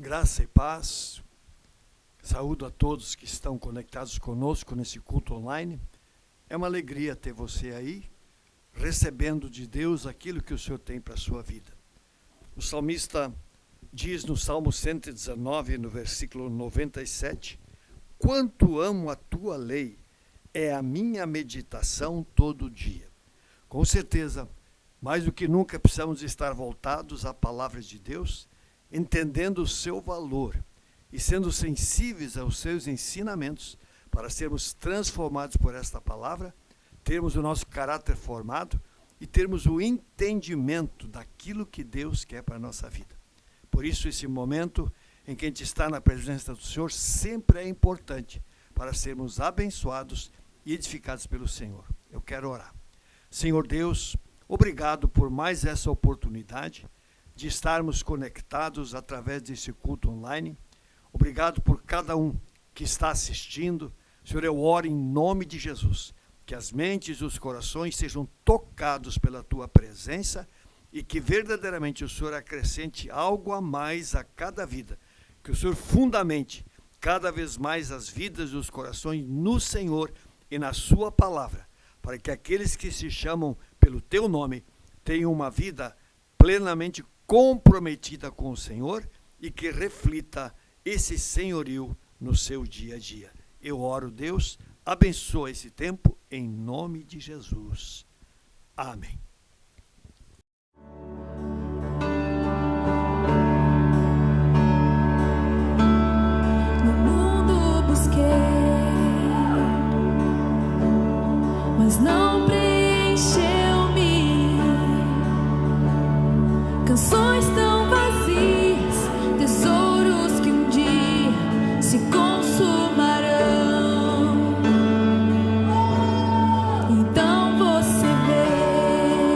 Graça e paz. Saúdo a todos que estão conectados conosco nesse culto online. É uma alegria ter você aí, recebendo de Deus aquilo que o Senhor tem para a sua vida. O salmista diz no Salmo 119, no versículo 97, quanto amo a tua lei, é a minha meditação todo dia. Com certeza, mais do que nunca precisamos estar voltados à palavra de Deus, entendendo o seu valor e sendo sensíveis aos seus ensinamentos para sermos transformados por esta palavra, termos o nosso caráter formado e termos o entendimento daquilo que Deus quer para a nossa vida. Por isso, esse momento em que a gente está na presença do Senhor sempre é importante para sermos abençoados e edificados pelo Senhor. Eu quero orar. Senhor Deus, obrigado por mais essa oportunidade de estarmos conectados através desse culto online. Obrigado por cada um que está assistindo. Senhor, eu oro em nome de Jesus, que as mentes e os corações sejam tocados pela Tua presença e que verdadeiramente o Senhor acrescente algo a mais a cada vida. Que o Senhor fundamente cada vez mais as vidas e os corações no Senhor e na Sua palavra, para que aqueles que se chamam pelo Teu nome tenham uma vida plenamente comprometida com o Senhor e que reflita esse senhorio no seu dia a dia. Eu oro, Deus, abençoa esse tempo em nome de Jesus. Amém. No mundo busquei, mas não preencheu-me. Canções tão vazias, tesouros que um dia se consumarão. Então você veio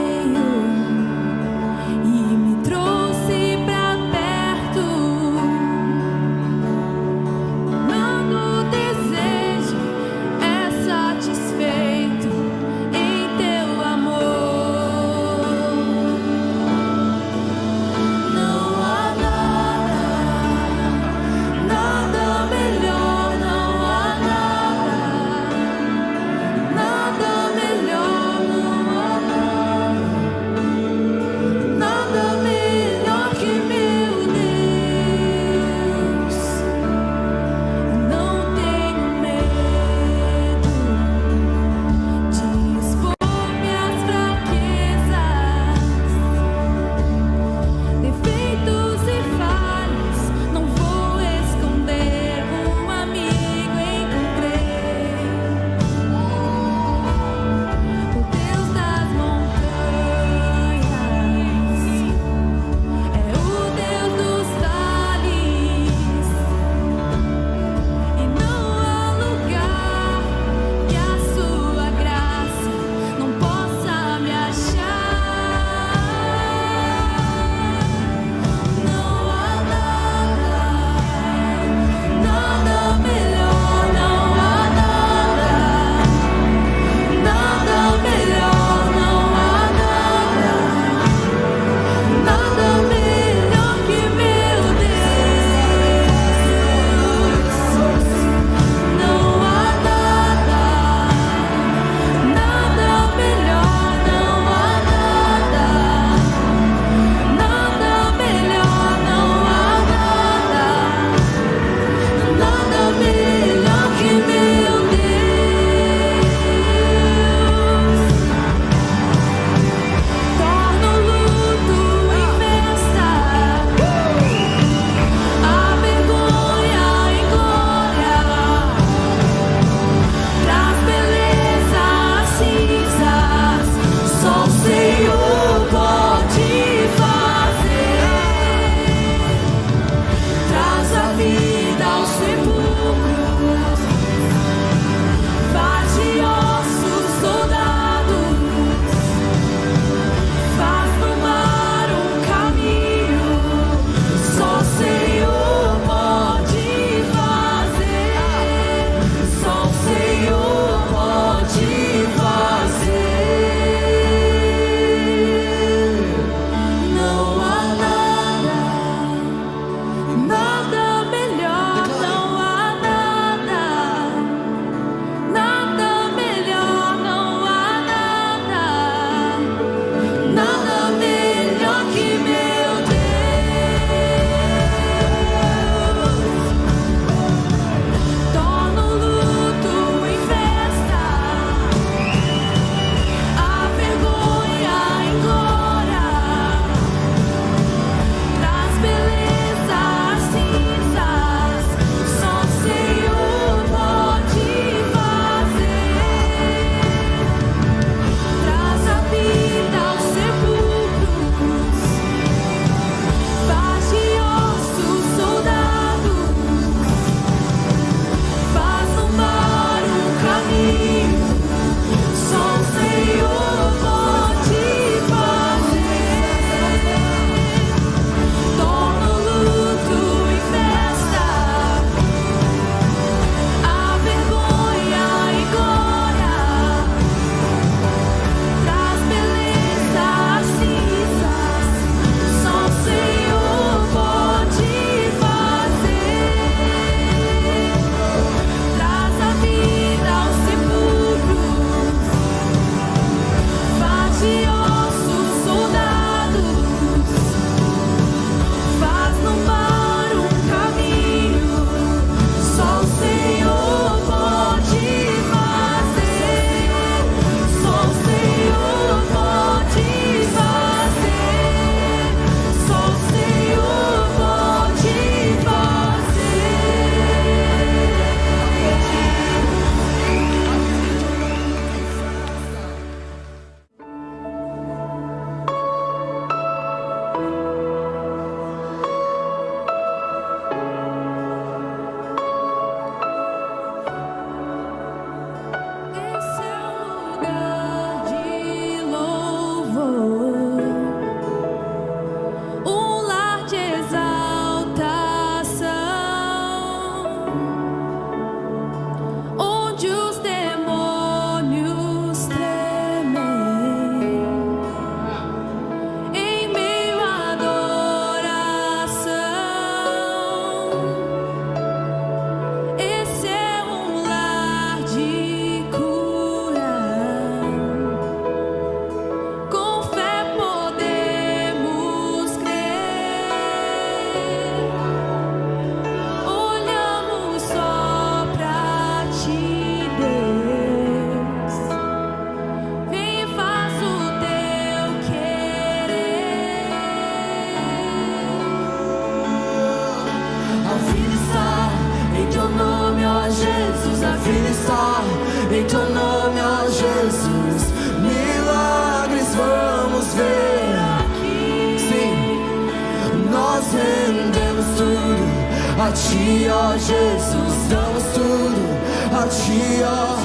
A ti, ó Jesus, damos tudo. A ti, ó,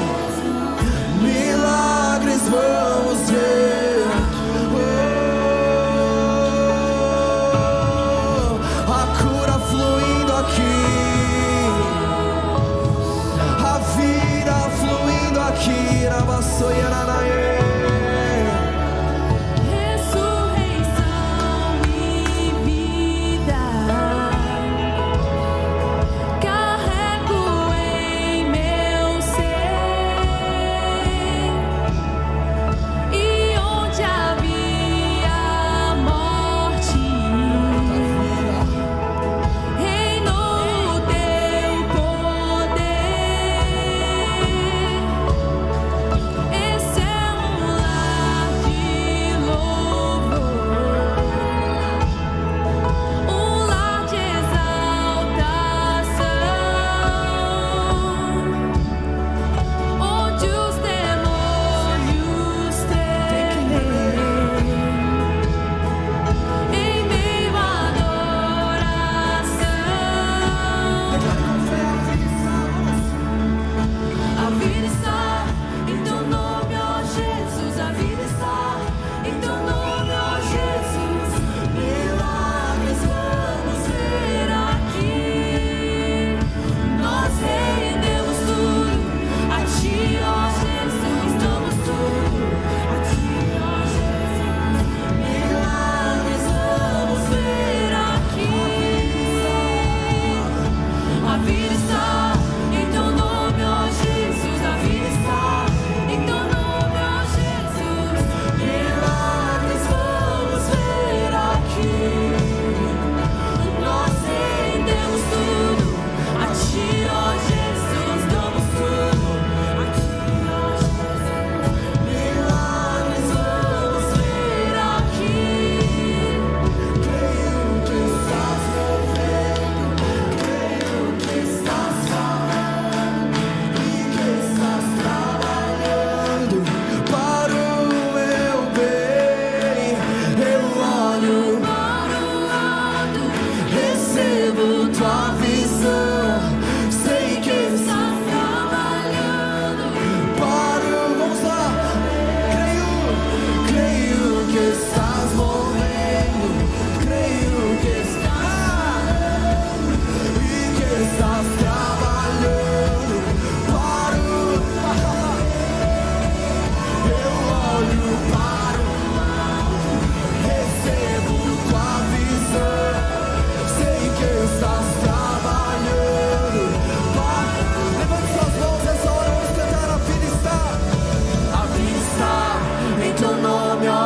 milagres vamos ver. A cura fluindo aqui, a vida fluindo aqui, na vassoia, na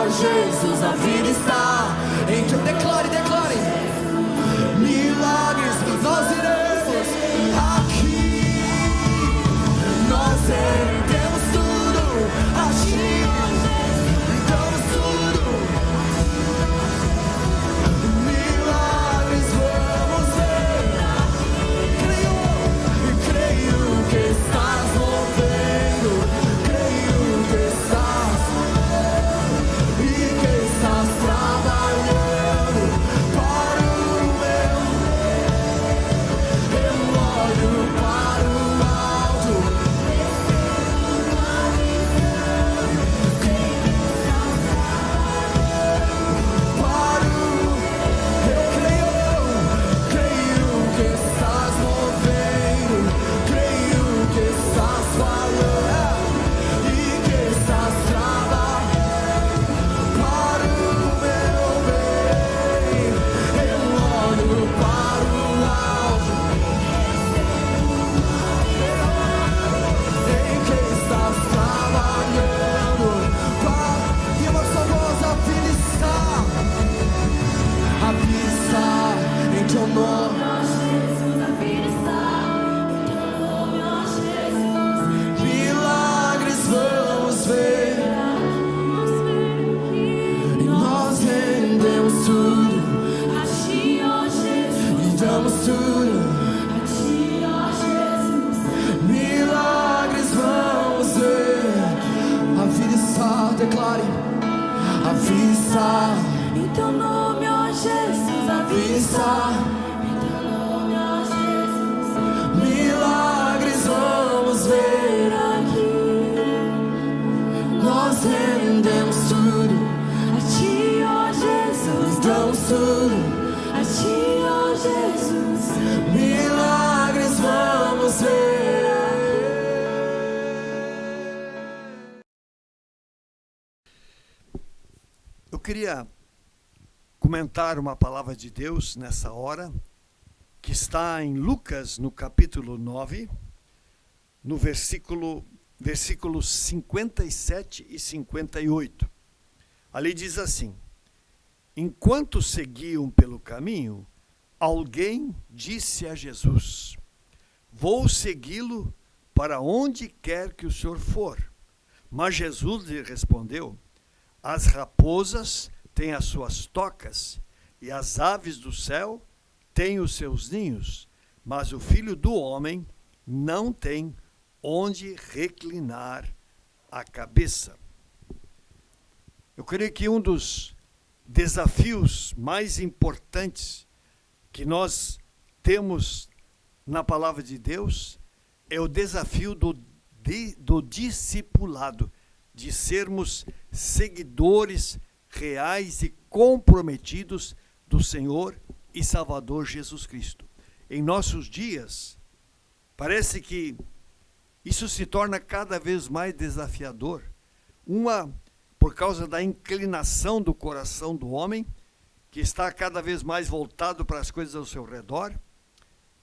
Jesus, a vida está em teu. Declare, declare. Milagres, nós iremos aqui. Nós temos tudo. A ti damos tudo. Milagres vamos ver. Creio que estás movendo. Creio que estás trabalhando para o meu. Eu olho para o alto. Creio que estás movendo. Creio que estás falando e que estás trabalhando para o meu bem. Eu olho para o alto, em que estás trabalhando. E uma só voz, a vida está em teu nome. Milagres vamos ver. E nós rendemos tudo e damos tudo. Milagres vamos ver. A vida está, declare. A vida está Em teu nome, ó Jesus, a vida está. Em teu nome, ó Jesus. queria comentar uma palavra de Deus nessa hora, que está em Lucas, no capítulo 9, no versículos 57 e 58. Ali diz assim: enquanto seguiam pelo caminho, alguém disse a Jesus: vou segui-lo para onde quer que o Senhor for. Mas Jesus lhe respondeu: as raposas têm as suas tocas, e as aves do céu têm os seus ninhos, mas o Filho do Homem não tem onde reclinar a cabeça. Eu creio que um dos desafios mais importantes que nós temos na palavra de Deus é o desafio do discipulado, de sermos seguidores reais e comprometidos do Senhor e Salvador Jesus Cristo. Em nossos dias, parece que isso se torna cada vez mais desafiador. Por causa da inclinação do coração do homem, que está cada vez mais voltado para as coisas ao seu redor,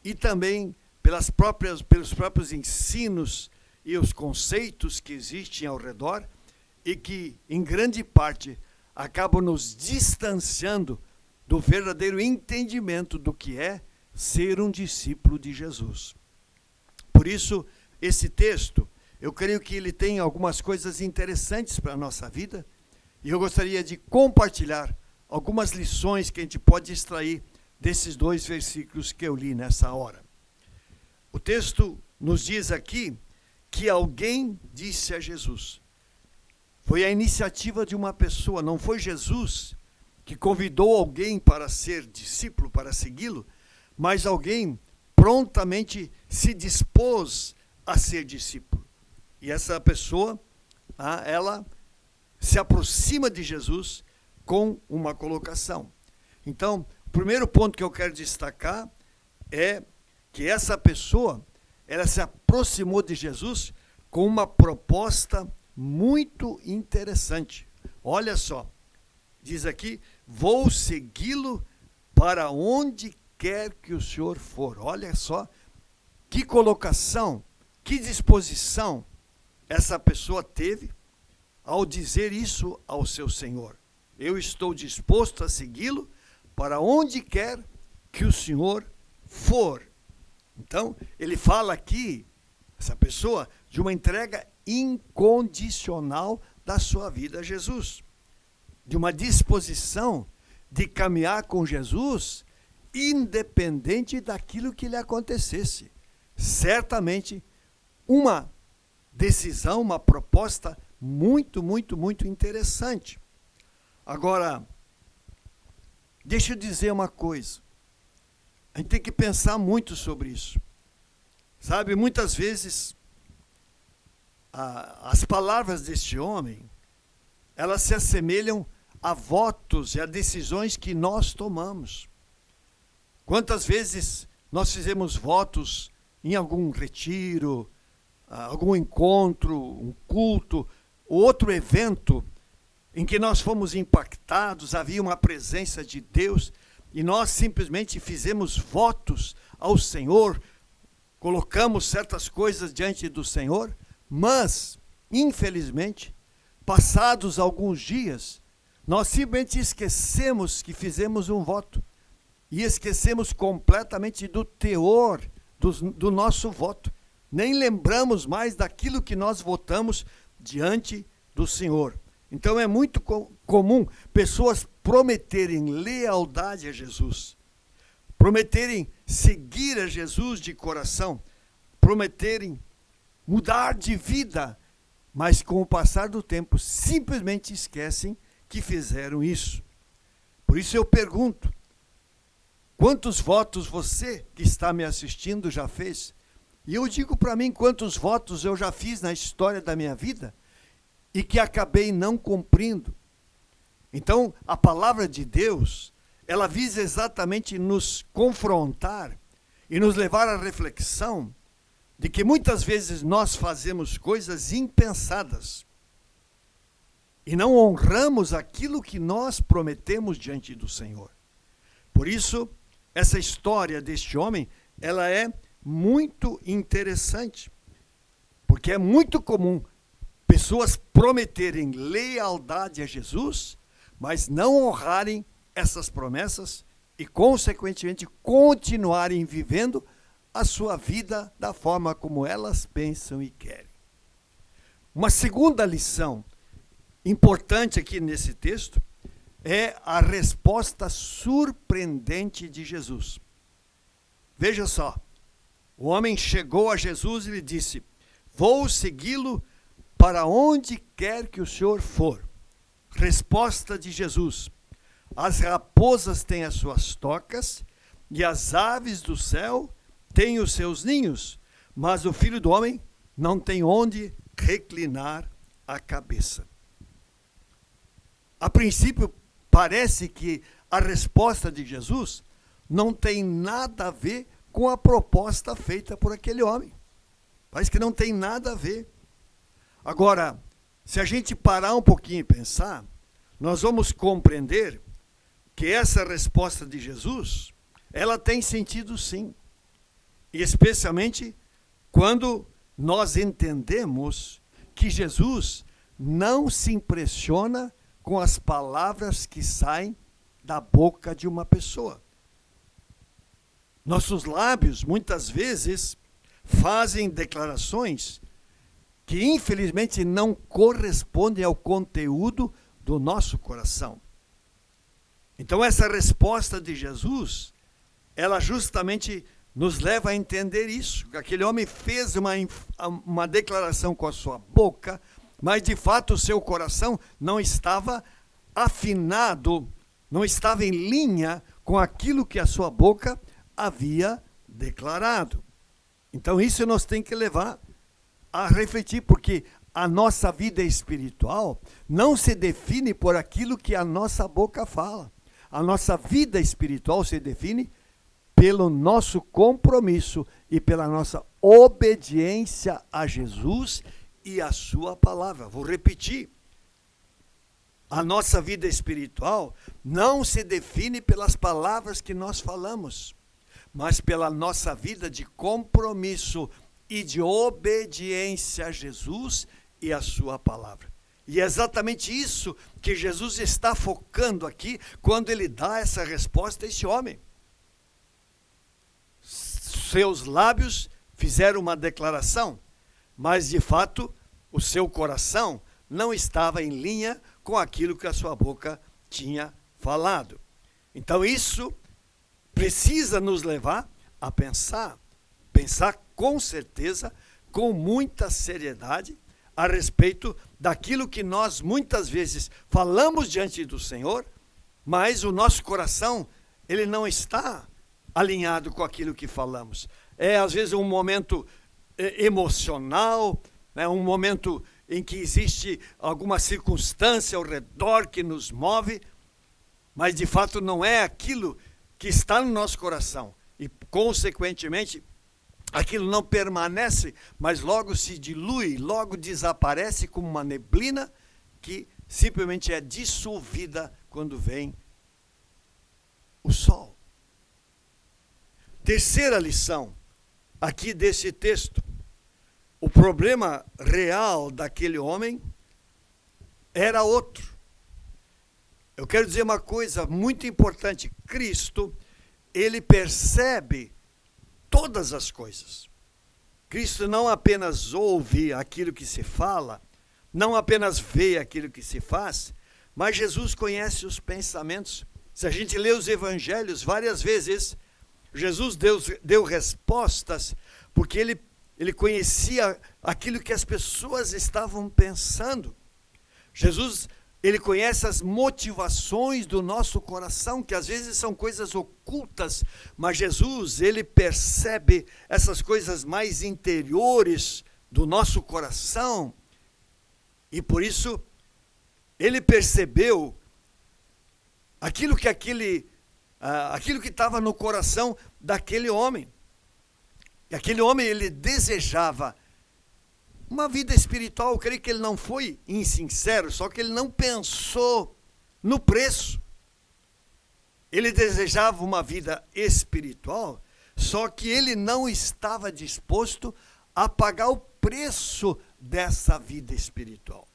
e também pelos próprios ensinos e os conceitos que existem ao redor, e que, em grande parte, acabam nos distanciando do verdadeiro entendimento do que é ser um discípulo de Jesus. Por isso, esse texto, eu creio que ele tem algumas coisas interessantes para a nossa vida, e eu gostaria de compartilhar algumas lições que a gente pode extrair desses 2 versículos que eu li nessa hora. O texto nos diz aqui que alguém disse a Jesus. Foi a iniciativa de uma pessoa, não foi Jesus que convidou alguém para ser discípulo, para segui-lo, mas alguém prontamente se dispôs a ser discípulo. E essa pessoa, ela se aproxima de Jesus com uma colocação. Então, o primeiro ponto que eu quero destacar é que essa pessoa, ela se aproximou de Jesus com uma proposta muito interessante. Olha só, diz aqui: vou segui-lo para onde quer que o Senhor for. Olha só, que colocação, que disposição essa pessoa teve ao dizer isso ao seu Senhor. Eu estou disposto a segui-lo para onde quer que o Senhor for. Então, ele fala aqui, essa pessoa, de uma entrega incondicional da sua vida a Jesus. De uma disposição de caminhar com Jesus, independente daquilo que lhe acontecesse. Certamente, uma decisão, uma proposta muito, muito, muito interessante. Agora, deixa eu dizer uma coisa. A gente tem que pensar muito sobre isso. Sabe, muitas vezes, as palavras deste homem, elas se assemelham a votos e a decisões que nós tomamos. Quantas vezes nós fizemos votos em algum retiro, algum encontro, um culto, outro evento em que nós fomos impactados, havia uma presença de Deus, e nós simplesmente fizemos votos ao Senhor, colocamos certas coisas diante do Senhor, mas, infelizmente, passados alguns dias, nós simplesmente esquecemos que fizemos um voto, e esquecemos completamente do teor do nosso voto. Nem lembramos mais daquilo que nós votamos diante do Senhor. Então é muito comum pessoas prometerem lealdade a Jesus, prometerem seguir a Jesus de coração, prometerem mudar de vida, mas com o passar do tempo simplesmente esquecem que fizeram isso. Por isso eu pergunto, quantos votos você que está me assistindo já fez? E eu digo para mim quantos votos eu já fiz na história da minha vida e que acabei não cumprindo. Então, a palavra de Deus, ela visa exatamente nos confrontar e nos levar à reflexão de que muitas vezes nós fazemos coisas impensadas. e não honramos aquilo que nós prometemos diante do Senhor. Por isso, essa história deste homem, ela é muito interessante, porque é muito comum pessoas prometerem lealdade a Jesus, mas não honrarem essas promessas e, consequentemente, continuarem vivendo a sua vida da forma como elas pensam e querem. Uma segunda lição importante aqui nesse texto é a resposta surpreendente de Jesus. Veja só, o homem chegou a Jesus e lhe disse: vou segui-lo para onde quer que o Senhor for. Resposta de Jesus: as raposas têm as suas tocas e as aves do céu têm os seus ninhos, mas o Filho do Homem não tem onde reclinar a cabeça. A princípio, parece que a resposta de Jesus não tem nada a ver com a proposta feita por aquele homem. Parece que não tem nada a ver. Agora, se a gente parar um pouquinho e pensar, nós vamos compreender que essa resposta de Jesus, ela tem sentido sim. E especialmente quando nós entendemos que Jesus não se impressiona com as palavras que saem da boca de uma pessoa. Nossos lábios, muitas vezes, fazem declarações que, infelizmente, não correspondem ao conteúdo do nosso coração. Então, essa resposta de Jesus, ela justamente nos leva a entender isso. Aquele homem fez uma declaração com a sua boca, mas, de fato, o seu coração não estava afinado, não estava em linha com aquilo que a sua boca havia declarado. Então, isso nos tem que levar a refletir, porque a nossa vida espiritual não se define por aquilo que a nossa boca fala. A nossa vida espiritual se define pelo nosso compromisso e pela nossa obediência a Jesus e a sua palavra. Vou repetir. A nossa vida espiritual não se define pelas palavras que nós falamos, mas pela nossa vida de compromisso e de obediência a Jesus e a sua palavra. E é exatamente isso que Jesus está focando aqui quando ele dá essa resposta a esse homem. Seus lábios fizeram uma declaração, mas de fato o seu coração não estava em linha com aquilo que a sua boca tinha falado. Então isso precisa nos levar a pensar com certeza, com muita seriedade, a respeito daquilo que nós muitas vezes falamos diante do Senhor, mas o nosso coração, ele não está alinhado com aquilo que falamos. É às vezes um momento emocional, né, um momento em que existe alguma circunstância ao redor que nos move, mas de fato não é aquilo que está no nosso coração. E, consequentemente, aquilo não permanece, mas logo se dilui, logo desaparece como uma neblina que simplesmente é dissolvida quando vem o sol. Terceira lição aqui desse texto. O problema real daquele homem era outro. Eu quero dizer uma coisa muito importante. Cristo, ele percebe todas as coisas. Cristo não apenas ouve aquilo que se fala, não apenas vê aquilo que se faz, mas Jesus conhece os pensamentos. Se a gente lê os evangelhos várias vezes, Jesus deu respostas porque ele conhecia aquilo que as pessoas estavam pensando. Jesus, ele conhece as motivações do nosso coração, que às vezes são coisas ocultas, mas Jesus, ele percebe essas coisas mais interiores do nosso coração, e por isso ele percebeu aquilo que estava no coração daquele homem. E aquele homem, ele desejava uma vida espiritual. Eu creio que ele não foi insincero, só que ele não pensou no preço. Ele desejava uma vida espiritual, só que ele não estava disposto a pagar o preço dessa vida espiritual.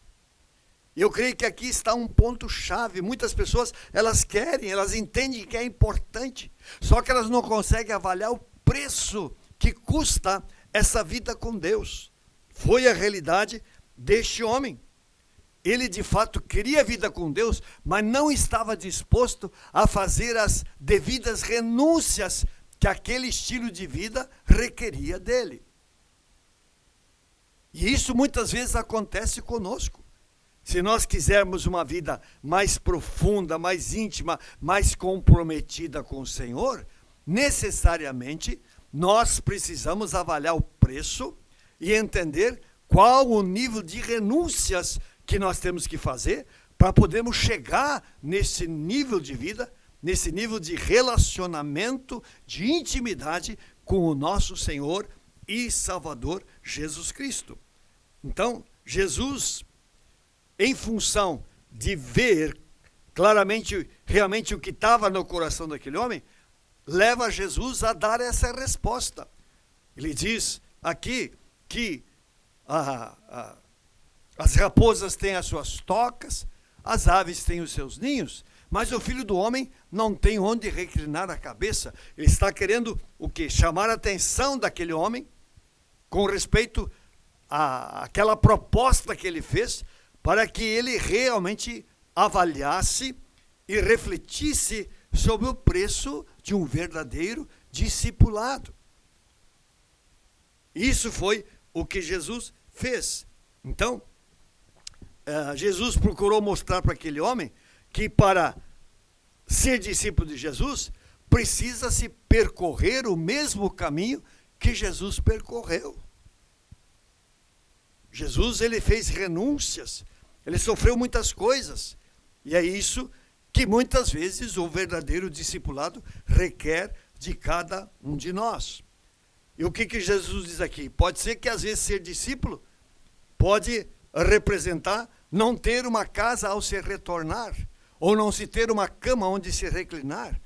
Eu creio que aqui está um ponto-chave. Muitas pessoas, elas querem, elas entendem que é importante, só que elas não conseguem avaliar o preço que custa essa vida com Deus. Foi a realidade deste homem. Ele, de fato, queria vida com Deus, mas não estava disposto a fazer as devidas renúncias que aquele estilo de vida requeria dele. E isso muitas vezes acontece conosco. Se nós quisermos uma vida mais profunda, mais íntima, mais comprometida com o Senhor, necessariamente nós precisamos avaliar o preço e entender qual o nível de renúncias que nós temos que fazer para podermos chegar nesse nível de vida, nesse nível de relacionamento, de intimidade com o nosso Senhor e Salvador Jesus Cristo. Então, Jesus, em função de ver claramente, realmente o que estava no coração daquele homem, leva Jesus a dar essa resposta. Ele diz aqui que as raposas têm as suas tocas, as aves têm os seus ninhos, mas o Filho do Homem não tem onde reclinar a cabeça. Ele está querendo o quê? Chamar a atenção daquele homem com respeito àquela proposta que ele fez, para que ele realmente avaliasse e refletisse sobre o preço de um verdadeiro discipulado. Isso foi o que Jesus fez. Então, Jesus procurou mostrar para aquele homem que para ser discípulo de Jesus, precisa-se percorrer o mesmo caminho que Jesus percorreu. Jesus, ele fez renúncias, ele sofreu muitas coisas, e é isso que muitas vezes o verdadeiro discipulado requer de cada um de nós. E o que Jesus diz aqui? Pode ser que às vezes ser discípulo pode representar não ter uma casa ao se retornar, ou não se ter uma cama onde se reclinar.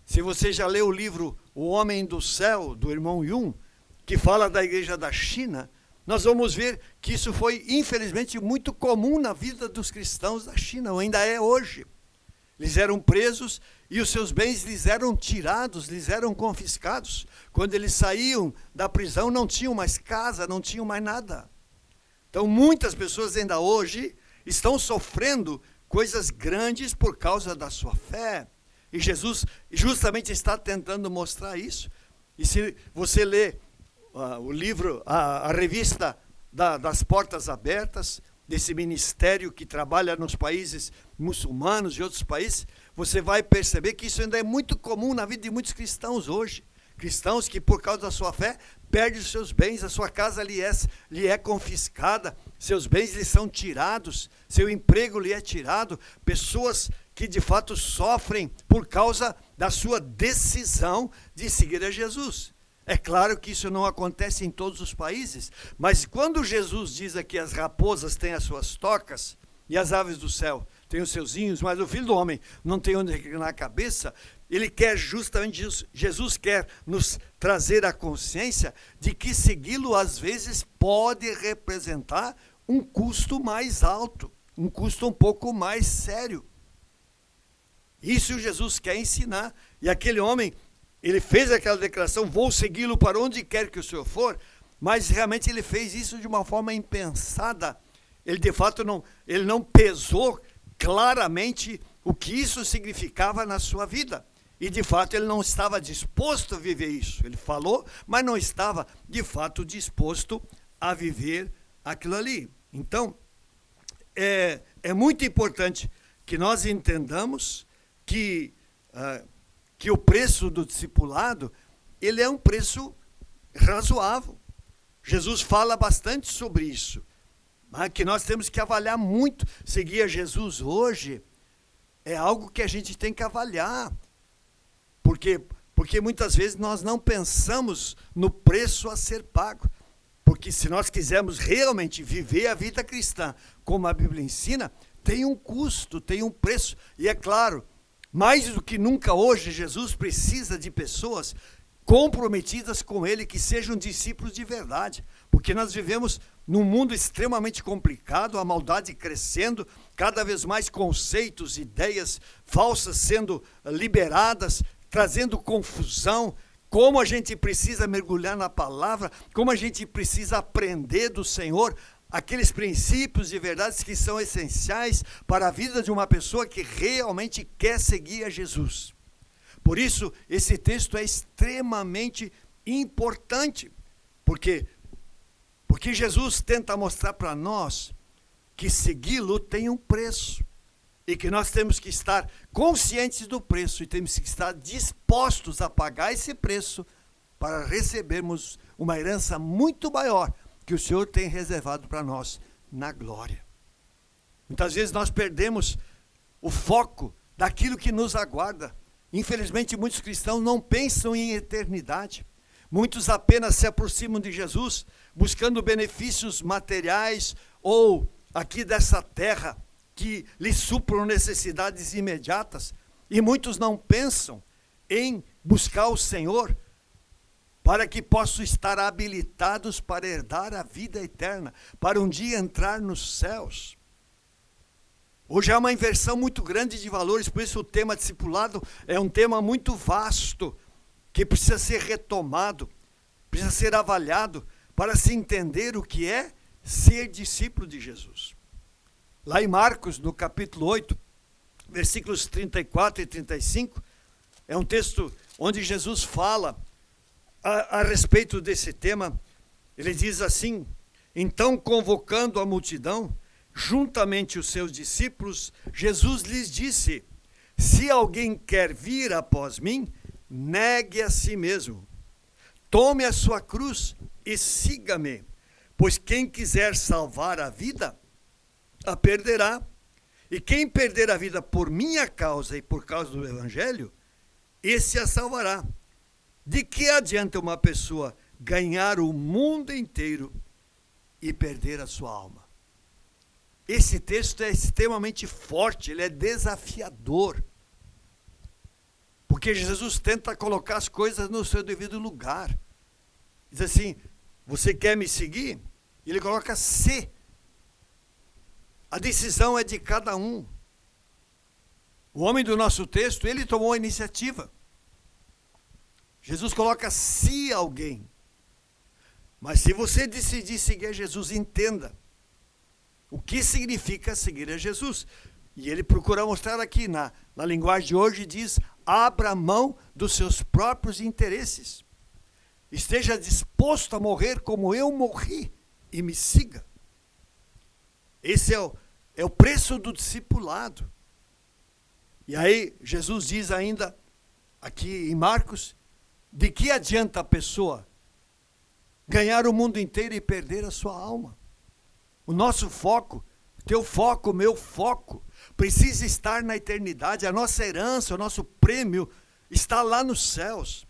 Se você já leu o livro O Homem do Céu, do irmão Yun, que fala da igreja da China, nós vamos ver que isso foi, infelizmente, muito comum na vida dos cristãos da China, ou ainda é hoje. Eles eram presos e os seus bens lhes eram tirados, lhes eram confiscados. Quando eles saíam da prisão, não tinham mais casa, não tinham mais nada. Então, muitas pessoas ainda hoje estão sofrendo coisas grandes por causa da sua fé. E Jesus justamente está tentando mostrar isso. E se você lê o livro, a revista das Portas Abertas, desse ministério que trabalha nos países muçulmanos e outros países, você vai perceber que isso ainda é muito comum na vida de muitos cristãos hoje. Cristãos que, por causa da sua fé, perdem os seus bens, a sua casa lhe é confiscada, seus bens lhe são tirados, seu emprego lhe é tirado. Pessoas que, de fato, sofrem por causa da sua decisão de seguir a Jesus. É claro que isso não acontece em todos os países, mas quando Jesus diz aqui as raposas têm as suas tocas e as aves do céu têm os seus ninhos, mas o Filho do Homem não tem onde reclinar a cabeça, ele quer justamente isso. Jesus quer nos trazer a consciência de que segui-lo às vezes pode representar um custo mais alto, um custo um pouco mais sério. Isso Jesus quer ensinar. E aquele homem, ele fez aquela declaração, vou segui-lo para onde quer que o Senhor for, mas realmente ele fez isso de uma forma impensada. Ele de fato não pesou claramente o que isso significava na sua vida. E de fato ele não estava disposto a viver isso. Ele falou, mas não estava de fato disposto a viver aquilo ali. Então, é muito importante que nós entendamos que o preço do discipulado, ele é um preço razoável. Jesus fala bastante sobre isso, que nós temos que avaliar muito. Seguir a Jesus hoje é algo que a gente tem que avaliar, porque muitas vezes nós não pensamos no preço a ser pago, Porque se nós quisermos realmente viver a vida cristã como a Bíblia ensina, tem um custo, tem um preço. E é claro, mais do que nunca hoje, Jesus precisa de pessoas comprometidas com Ele, que sejam discípulos de verdade. Porque nós vivemos num mundo extremamente complicado, a maldade crescendo, cada vez mais conceitos, ideias falsas sendo liberadas, trazendo confusão. Como a gente precisa mergulhar na palavra, como a gente precisa aprender do Senhor aqueles princípios e verdades que são essenciais para a vida de uma pessoa que realmente quer seguir a Jesus. Por isso, esse texto é extremamente importante, porque Jesus tenta mostrar para nós que segui-lo tem um preço, e que nós temos que estar conscientes do preço e temos que estar dispostos a pagar esse preço para recebermos uma herança muito maior que o Senhor tem reservado para nós na glória. Muitas vezes nós perdemos o foco daquilo que nos aguarda. Infelizmente, muitos cristãos não pensam em eternidade. Muitos apenas se aproximam de Jesus buscando benefícios materiais ou aqui dessa terra que lhes supram necessidades imediatas. E muitos não pensam em buscar o Senhor para que possam estar habilitados para herdar a vida eterna, para um dia entrar nos céus. Hoje há uma inversão muito grande de valores, por isso o tema discipulado é um tema muito vasto, que precisa ser retomado, precisa ser avaliado, para se entender o que é ser discípulo de Jesus. Lá em Marcos, no capítulo 8, versículos 34 e 35, é um texto onde Jesus fala a respeito desse tema. Ele diz assim: então, convocando a multidão, juntamente os seus discípulos, Jesus lhes disse: se alguém quer vir após mim, negue a si mesmo, tome a sua cruz e siga-me, pois quem quiser salvar a vida, a perderá, e quem perder a vida por minha causa e por causa do Evangelho, esse a salvará. De que adianta uma pessoa ganhar o mundo inteiro e perder a sua alma? Esse texto é extremamente forte, ele é desafiador, porque Jesus tenta colocar as coisas no seu devido lugar. Diz assim: você quer me seguir? Ele coloca se. A decisão é de cada um. O homem do nosso texto, ele tomou a iniciativa. Jesus coloca se alguém. Mas se você decidir seguir a Jesus, entenda o que significa seguir a Jesus. E ele procura mostrar aqui, na linguagem de hoje, diz: abra mão dos seus próprios interesses. Esteja disposto a morrer como eu morri e me siga. Esse é o preço do discipulado. E aí Jesus diz ainda, aqui em Marcos, de que adianta a pessoa ganhar o mundo inteiro e perder a sua alma? O nosso foco, teu foco, meu foco, precisa estar na eternidade. A nossa herança, o nosso prêmio está lá nos céus.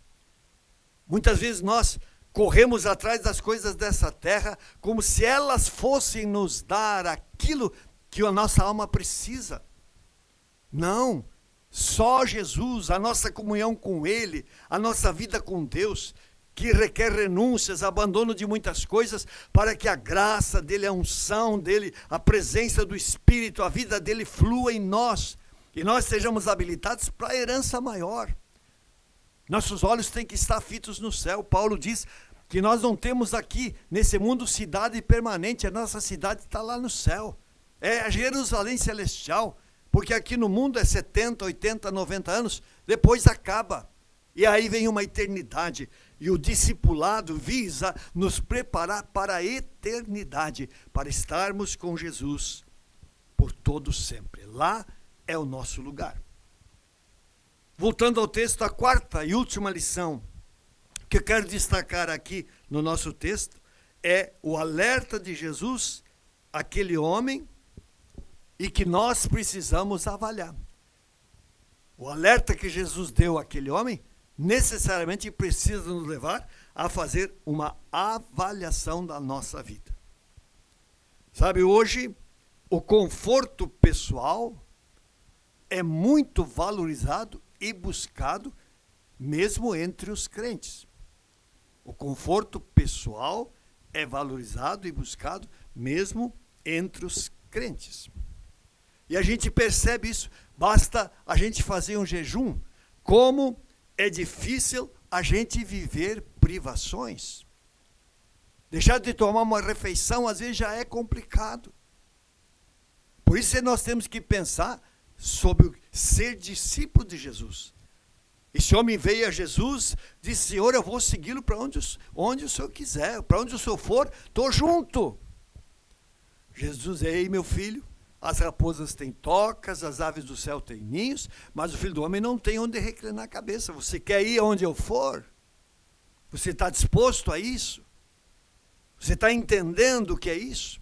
Muitas vezes nós corremos atrás das coisas dessa terra como se elas fossem nos dar aquilo que a nossa alma precisa. Não, só Jesus, a nossa comunhão com Ele, a nossa vida com Deus, que requer renúncias, abandono de muitas coisas, para que a graça dEle, a unção dEle, a presença do Espírito, a vida dEle flua em nós, e nós sejamos habilitados para a herança maior. Nossos olhos têm que estar fitos no céu. Paulo diz que nós não temos aqui, nesse mundo, cidade permanente. A nossa cidade está lá no céu. É a Jerusalém celestial. Porque aqui no mundo é 70, 80, 90 anos. Depois acaba. E aí vem uma eternidade. E o discipulado visa nos preparar para a eternidade. Para estarmos com Jesus por todo sempre. Lá é o nosso lugar. Voltando ao texto, a quarta e última lição que eu quero destacar aqui no nosso texto é o alerta de Jesus àquele homem e que nós precisamos avaliar. O alerta que Jesus deu àquele homem necessariamente precisa nos levar a fazer uma avaliação da nossa vida. Sabe, hoje o conforto pessoal é muito valorizado e buscado mesmo entre os crentes. O conforto pessoal é valorizado e buscado mesmo entre os crentes. E a gente percebe isso, basta a gente fazer um jejum, como é difícil a gente viver privações. Deixar de tomar uma refeição às vezes já é complicado. Por isso nós temos que pensar sobre ser discípulo de Jesus. Esse homem veio a Jesus, disse: Senhor, eu vou segui-lo para onde o Senhor quiser, para onde o Senhor for, estou junto. Jesus: ei, meu filho, as raposas têm tocas, as aves do céu têm ninhos, mas o filho do homem não tem onde reclinar a cabeça. Você quer ir aonde eu for? Você está disposto a isso? Você está entendendo o que é isso?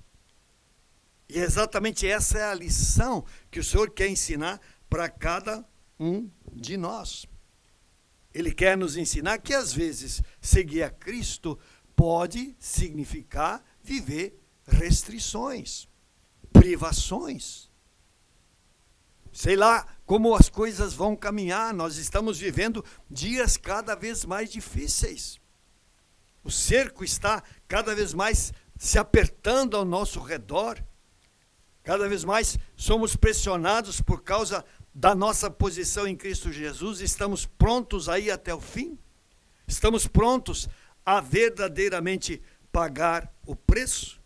E exatamente essa é a lição que o Senhor quer ensinar para cada um de nós. Ele quer nos ensinar que, às vezes, seguir a Cristo pode significar viver restrições, privações. Sei lá como as coisas vão caminhar, nós estamos vivendo dias cada vez mais difíceis. O cerco está cada vez mais se apertando ao nosso redor. Cada vez mais somos pressionados por causa da nossa posição em Cristo Jesus. Estamos prontos a ir até o fim? Estamos prontos a verdadeiramente pagar o preço?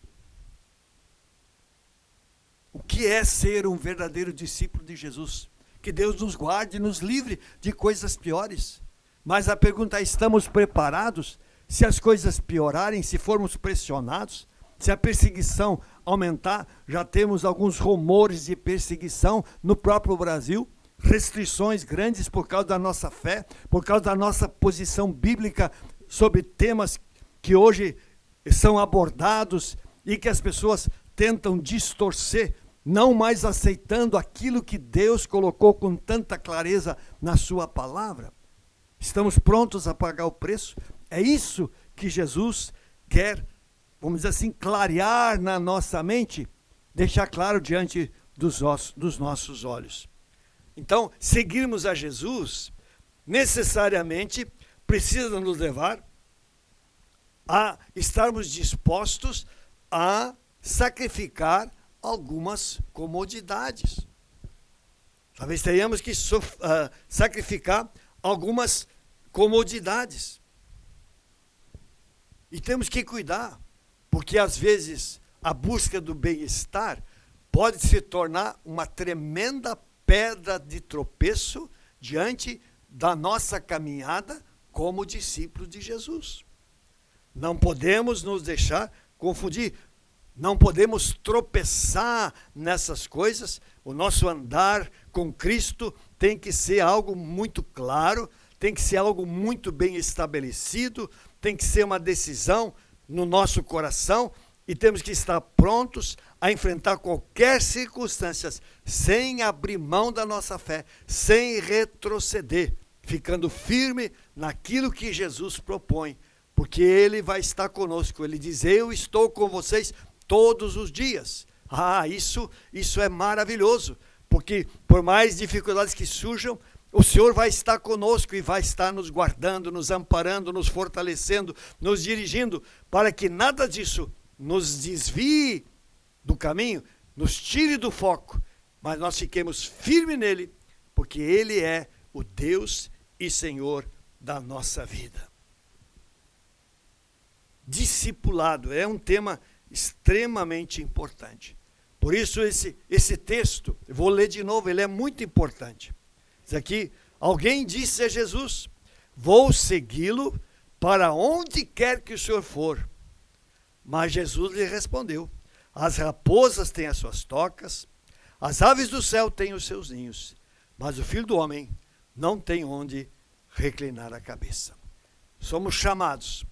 O que é ser um verdadeiro discípulo de Jesus? Que Deus nos guarde e nos livre de coisas piores. Mas a pergunta é: estamos preparados? Se as coisas piorarem, se formos pressionados, se a perseguição aumentar, já temos alguns rumores de perseguição no próprio Brasil, restrições grandes por causa da nossa fé, por causa da nossa posição bíblica sobre temas que hoje são abordados e que as pessoas tentam distorcer, não mais aceitando aquilo que Deus colocou com tanta clareza na sua palavra. Estamos prontos a pagar o preço? É isso que Jesus quer, vamos dizer assim, clarear na nossa mente, deixar claro diante dos nossos olhos. Então, seguirmos a Jesus, necessariamente, precisa nos levar a estarmos dispostos a sacrificar algumas comodidades. Talvez tenhamos que sacrificar algumas comodidades. E temos que cuidar, porque às vezes a busca do bem-estar pode se tornar uma tremenda pedra de tropeço diante da nossa caminhada como discípulos de Jesus. Não podemos nos deixar confundir, não podemos tropeçar nessas coisas. O nosso andar com Cristo tem que ser algo muito claro, tem que ser algo muito bem estabelecido, tem que ser uma decisão no nosso coração e temos que estar prontos a enfrentar qualquer circunstância sem abrir mão da nossa fé, sem retroceder, ficando firme naquilo que Jesus propõe, porque Ele vai estar conosco. Ele diz: eu estou com vocês todos os dias. Isso é maravilhoso, porque por mais dificuldades que surjam, o Senhor vai estar conosco e vai estar nos guardando, nos amparando, nos fortalecendo, nos dirigindo, para que nada disso nos desvie do caminho, nos tire do foco, mas nós fiquemos firmes nele, porque Ele é o Deus e Senhor da nossa vida. Discipulado é um tema extremamente importante. Por isso esse texto, eu vou ler de novo, ele é muito importante. Diz aqui: alguém disse a Jesus: vou segui-lo para onde quer que o Senhor for. Mas Jesus lhe respondeu: as raposas têm as suas tocas, as aves do céu têm os seus ninhos, mas o Filho do Homem não tem onde reclinar a cabeça. Somos chamados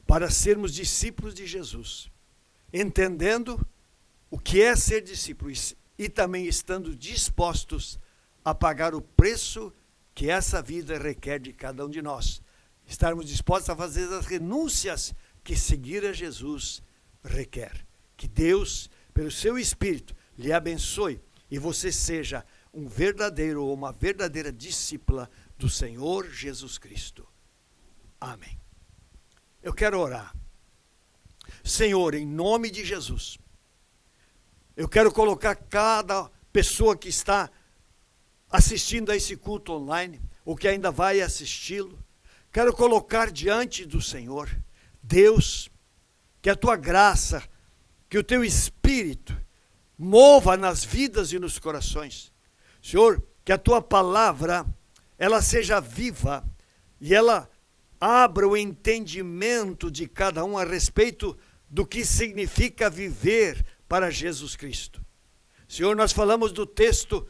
para sermos discípulos de Jesus, entendendo o que é ser discípulo e também estando dispostos a pagar o preço que essa vida requer de cada um de nós. Estarmos dispostos a fazer as renúncias que seguir a Jesus requer. Que Deus, pelo seu Espírito, lhe abençoe e você seja um verdadeiro ou uma verdadeira discípula do Senhor Jesus Cristo. Amém. Eu quero orar. Senhor, em nome de Jesus, eu quero colocar cada pessoa que está assistindo a esse culto online, ou que ainda vai assisti-lo, quero colocar diante do Senhor, Deus, que a tua graça, que o teu Espírito mova nas vidas e nos corações. Senhor, que a tua palavra, ela seja viva e ela abra o entendimento de cada um a respeito do que significa viver para Jesus Cristo. Senhor, nós falamos do texto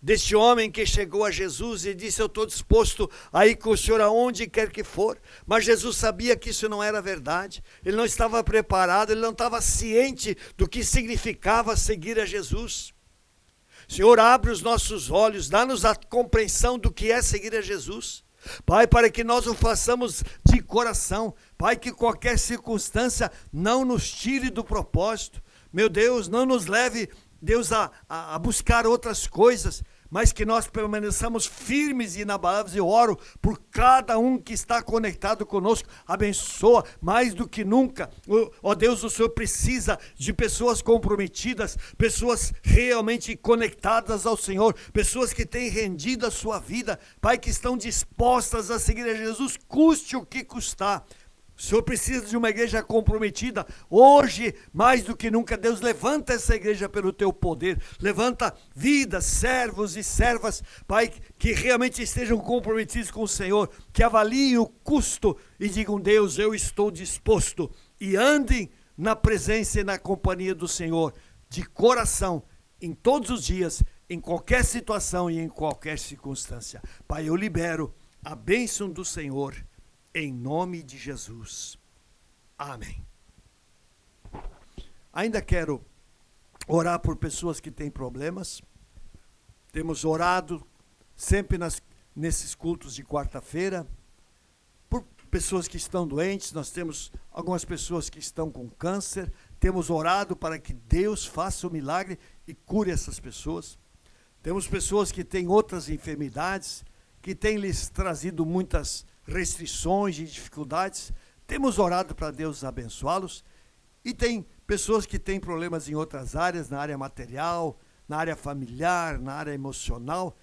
deste homem que chegou a Jesus e disse: eu estou disposto a ir com o Senhor aonde quer que for. Mas Jesus sabia que isso não era verdade. Ele não estava preparado, ele não estava ciente do que significava seguir a Jesus. Senhor, abre os nossos olhos, dá-nos a compreensão do que é seguir a Jesus. Pai, para que nós o façamos de coração. Pai, que qualquer circunstância não nos tire do propósito. Meu Deus, não nos leve, Deus, a buscar outras coisas, mas que nós permaneçamos firmes e inabaláveis. Eu oro por cada um que está conectado conosco. Abençoa mais do que nunca. Ó Deus, o Senhor precisa de pessoas comprometidas, pessoas realmente conectadas ao Senhor, pessoas que têm rendido a sua vida, Pai, que estão dispostas a seguir a Jesus, custe o que custar. O Senhor precisa de uma igreja comprometida. Hoje, mais do que nunca, Deus, levanta essa igreja pelo teu poder. Levanta vidas, servos e servas, Pai, que realmente estejam comprometidos com o Senhor, que avaliem o custo e digam: Deus, eu estou disposto. E andem na presença e na companhia do Senhor, de coração, em todos os dias, em qualquer situação e em qualquer circunstância. Pai, eu libero a bênção do Senhor, em nome de Jesus. Amém. Ainda quero orar por pessoas que têm problemas. Temos orado sempre nesses cultos de quarta-feira por pessoas que estão doentes. Nós temos algumas pessoas que estão com câncer. Temos orado para que Deus faça o milagre e cure essas pessoas. Temos pessoas que têm outras enfermidades, que têm lhes trazido muitas restrições e dificuldades. Temos orado para Deus abençoá-los. E tem pessoas que têm problemas em outras áreas, na área material, na área familiar, na área emocional.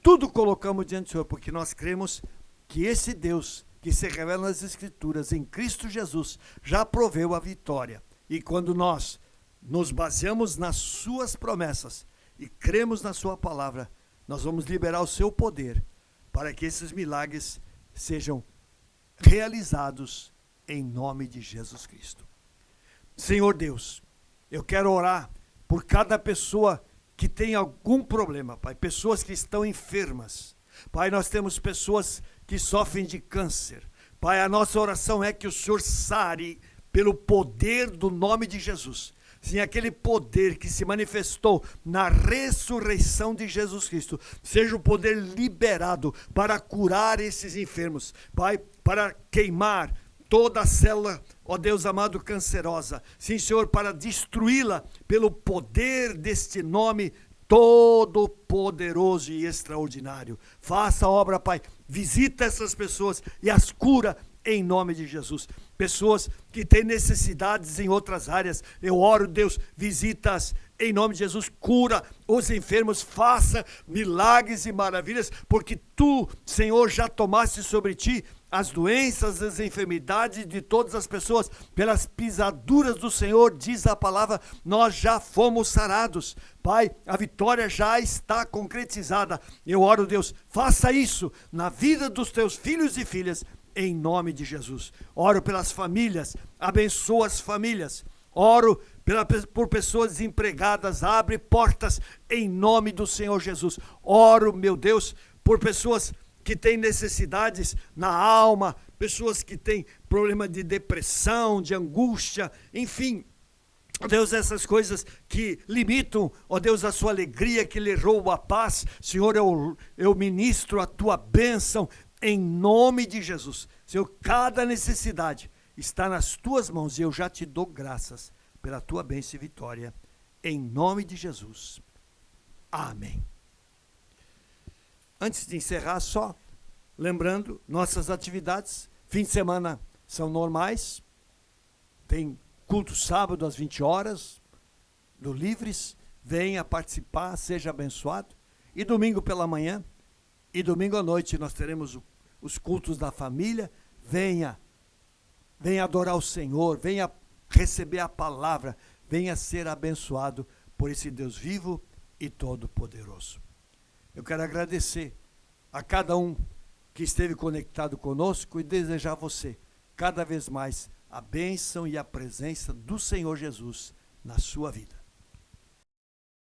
Tudo colocamos diante do Senhor, porque nós cremos que esse Deus que se revela nas Escrituras, em Cristo Jesus, já proveu a vitória. E quando nós nos baseamos nas suas promessas e cremos na sua palavra, nós vamos liberar o seu poder para que esses milagres sejam realizados em nome de Jesus Cristo. Senhor Deus, eu quero orar por cada pessoa que tem algum problema, Pai, pessoas que estão enfermas. Pai, nós temos pessoas que sofrem de câncer. Pai, a nossa oração é que o Senhor sare pelo poder do nome de Jesus. Sim, aquele poder que se manifestou na ressurreição de Jesus Cristo, seja o poder liberado para curar esses enfermos, Pai, para queimar toda a célula, ó Deus amado, cancerosa. Sim, Senhor, para destruí-la pelo poder deste nome todo poderoso e extraordinário. Faça a obra, Pai, visita essas pessoas e as cura em nome de Jesus. Pessoas que têm necessidades em outras áreas, eu oro, Deus, visita-as em nome de Jesus, cura os enfermos, faça milagres e maravilhas, porque tu, Senhor, já tomaste sobre ti as doenças, as enfermidades de todas as pessoas. Pelas pisaduras do Senhor, diz a palavra, nós já fomos sarados. Pai, a vitória já está concretizada. Eu oro, Deus, faça isso na vida dos teus filhos e filhas, em nome de Jesus. Oro pelas famílias, abençoa as famílias. Oro por pessoas desempregadas, abre portas em nome do Senhor Jesus. Oro, meu Deus, por pessoas que têm necessidades na alma, pessoas que têm problema de depressão, de angústia, enfim, Ó Deus, essas coisas que limitam, ó Deus, a sua alegria, que lhe roubam a paz, Senhor, eu ministro a tua bênção em nome de Jesus. Senhor, cada necessidade está nas tuas mãos e eu já te dou graças pela tua bênção e vitória, em nome de Jesus. Amém. Antes de encerrar, só lembrando, nossas atividades, fim de semana são normais, tem culto sábado às 20 horas, do Livres, venha participar, seja abençoado. E domingo pela manhã e domingo à noite nós teremos os cultos da família. Venha adorar o Senhor, venha receber a palavra, venha ser abençoado por esse Deus vivo e todo-poderoso. Eu quero agradecer a cada um que esteve conectado conosco e desejar a você cada vez mais a bênção e a presença do Senhor Jesus na sua vida.